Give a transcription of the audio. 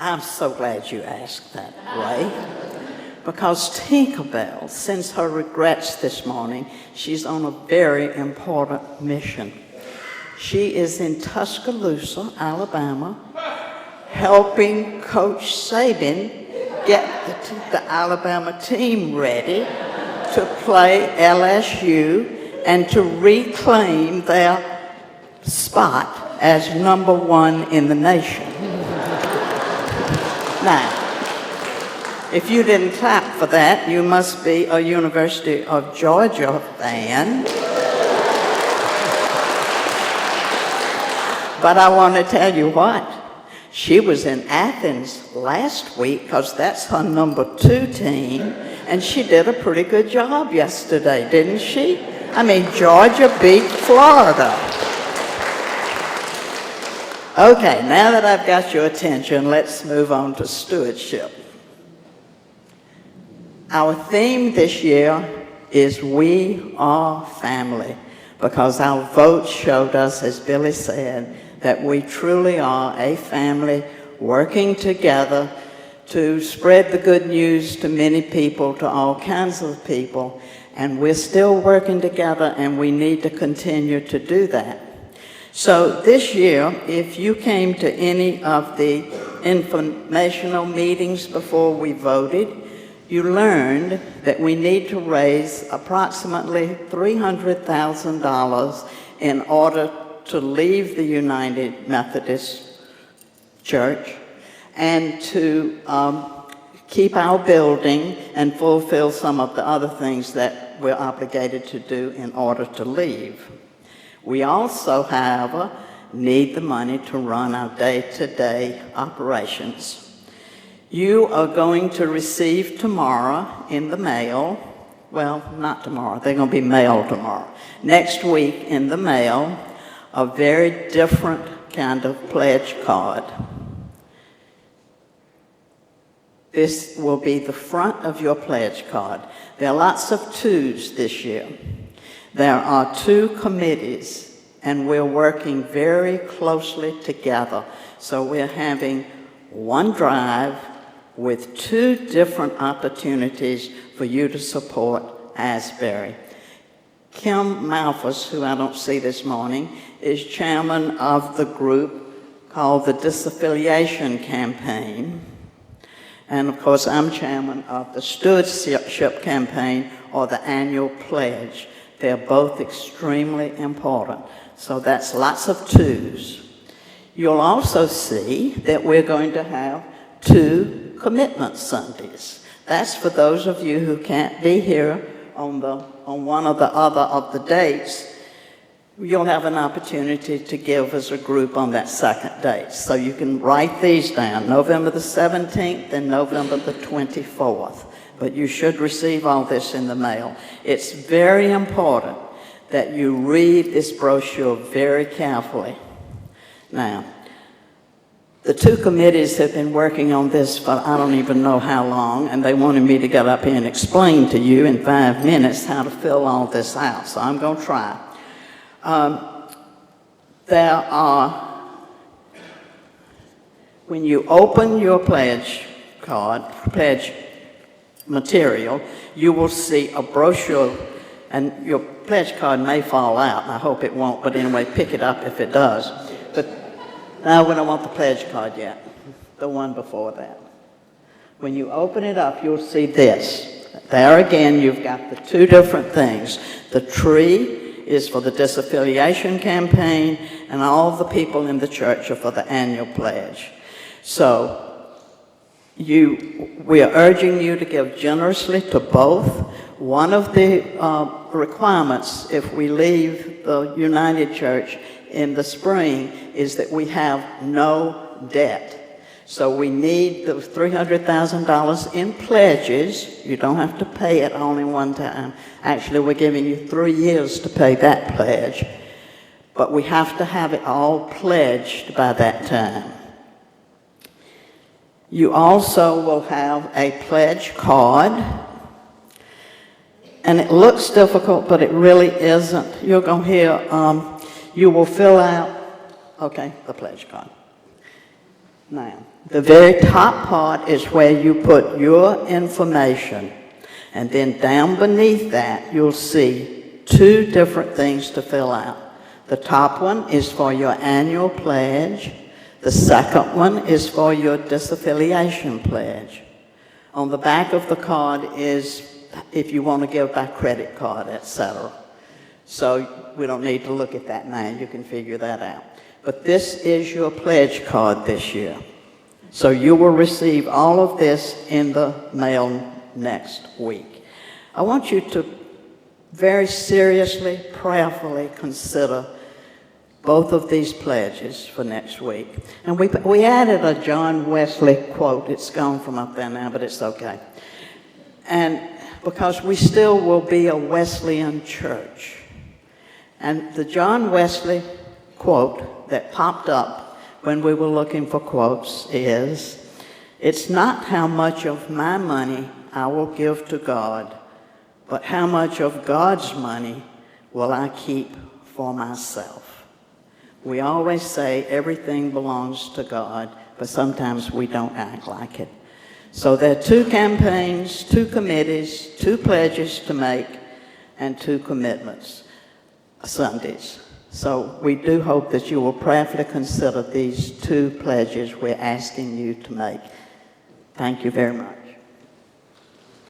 I'm so glad you asked that, Ray, because Tinkerbell sends her regrets this morning. She's on a very important mission. She is in Tuscaloosa, Alabama, helping Coach Saban get the Alabama team ready to play LSU and to reclaim their spot as #1 in the nation. Now, if you didn't clap for that, you must be a University of Georgia fan. But I want to tell you what, she was in Athens last week because that's her #2 team, and she did a pretty good job yesterday, didn't she? I mean, Georgia beat Florida. Okay, now that I've got your attention, let's move on to stewardship. Our theme this year is We Are Family, because our vote showed us, as Billy said, that we truly are a family working together to spread the good news to many people, to all kinds of people, and we're still working together and we need to continue to do that. So this year, if you came to any of the informational meetings before we voted, you learned that we need to raise approximately $300,000 in order to leave the United Methodist Church and to keep our building and fulfill some of the other things that we're obligated to do in order to leave. We also, however, need the money to run our day-to-day operations. You are going to receive tomorrow in the mail, well, not tomorrow, they're going to be mailed tomorrow, next week in the mail, a very different kind of pledge card. This will be the front of your pledge card. There are lots of twos this year. There are 2 committees, and we're working very closely together. So we're having one drive with 2 different opportunities for you to support Asbury. Kim Malthus, who I don't see this morning, is chairman of the group called the Disaffiliation Campaign. And of course, I'm chairman of the Stewardship Campaign, or the annual pledge. They're both extremely important. So that's lots of twos. You'll also see that we're going to have 2 commitment Sundays. That's for those of you who can't be here on one or the other of the dates. You'll have an opportunity to give as a group on that second date. So you can write these down, November the 17th and November the 24th. But you should receive all this in the mail. It's very important that you read this brochure very carefully. Now, the 2 committees have been working on this for I don't even know how long, and they wanted me to get up here and explain to you in 5 minutes how to fill all this out, so I'm going to try. When you open your pledge card, pledge material, you will see a brochure, and your pledge card may fall out. I hope it won't, but anyway, pick it up if it does. But now we don't want the pledge card yet, the one before that. When you open it up, you'll see this. There again, you've got the 2 different things. The tree is for the Disaffiliation Campaign, and all the people in the church are for the annual pledge. So we are urging you to give generously to both. One of the requirements if we leave the United Church in the spring is that we have no debt. So we need the $300,000 in pledges. You don't have to pay it only one time. Actually, we're giving you 3 years to pay that pledge. But we have to have it all pledged by that time. You also will have a pledge card. And it looks difficult, but it really isn't. You're going to hear, you will fill out, okay, the pledge card. Now, the very top part is where you put your information, and then down beneath that you'll see two different things to fill out. The top one is for your annual pledge. The second one is for your disaffiliation pledge. On the back of the card is if you want to give by credit card, etc. So we don't need to look at that now. You can figure that out. But this is your pledge card this year. So you will receive all of this in the mail next week. I want you to very seriously, prayerfully consider both of these pledges for next week. And we added a John Wesley quote. It's gone from up there now, but it's okay. And because we still will be a Wesleyan church. And the John Wesley quote that popped up when we were looking for quotes is, "It's not how much of my money I will give to God, but how much of God's money will I keep for myself." We always say everything belongs to God, but sometimes we don't act like it. So there are two campaigns, two committees, two pledges to make, and two commitments Sundays. So we do hope that you will prayerfully consider these two pledges we're asking you to make. Thank you very much.